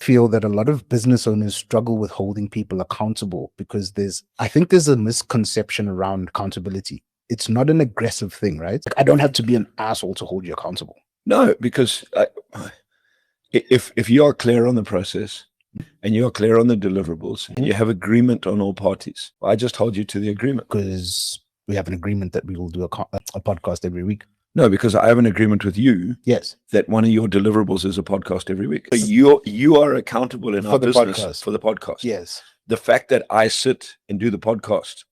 feel that a lot of business owners struggle with holding people accountable because I think there's a misconception around accountability. It's not an aggressive thing, right? Like, I don't have to be an asshole to hold you accountable. No, because if you are clear on the process and you are clear on the deliverables, you have agreement on all parties. I just hold you to the agreement. Because we have an agreement that we will do a podcast every week. No, because I have an agreement with you. Yes. That one of your deliverables is a podcast every week. So you are accountable in our business for the podcast. Yes. The fact that I sit and do the podcast.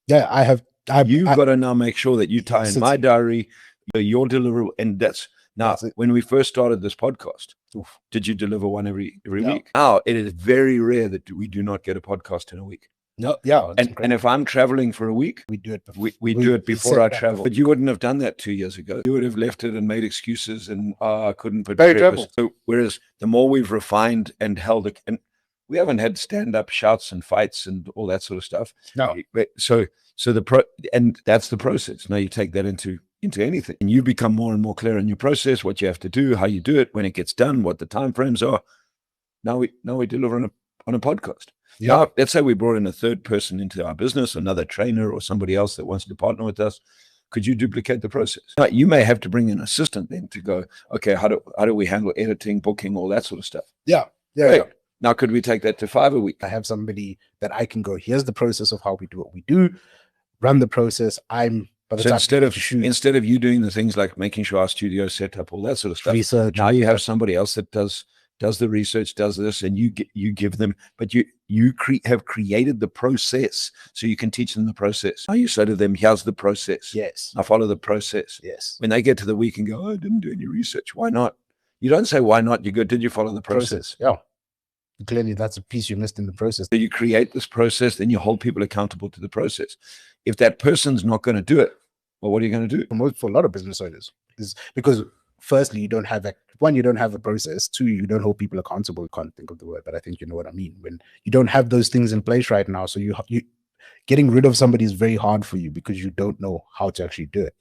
Yeah, you've got to now make sure that you tie in my diary, your deliverable, and that's when we first started this podcast. Did you deliver one every week? Now it is very rare that we do not get a podcast in a week. No, yeah, and if I'm traveling for a week, we do it before. We do it before I travel. But you wouldn't have done that 2 years ago. You would have left it and made excuses and I couldn't put travel. So whereas the more we've refined and held it, and we haven't had stand-up shouts and fights and all that sort of stuff. No. So and that's the process. Now you take that into anything, and you become more and more clear in your process, what you have to do, how you do it, when it gets done, what the time frames are. Now we deliver on a podcast. Yeah. Now, let's say we brought in a third person into our business, another trainer or somebody else that wants to partner with us. Could you duplicate the process? Now, you may have to bring an assistant then to go, okay, how do we handle editing, booking, all that sort of stuff? Yeah. Now, could we take that to 5 a week? I have somebody that I can go, here's the process of how we do what we do, run the process. Instead of you doing the things like making sure our studio is set up, all that sort of stuff, research, now you have somebody else that does the research, does this, and you give them, but you have created the process, so you can teach them the process. Now you say to them, here's the process. Yes. Now follow the process. Yes. When they get to the week and go, oh, I didn't do any research. Why not? You don't say why not. You go, did you follow the process? Yeah. Clearly, that's a piece you missed in the process. So you create this process, then you hold people accountable to the process. If that person's not going to do it, well, what are you going to do? For a lot of business owners, is because firstly, you don't have a process. Two, you don't hold people accountable. You can't think of the word, but I think you know what I mean. When you don't have those things in place right now, so you getting rid of somebody is very hard for you because you don't know how to actually do it.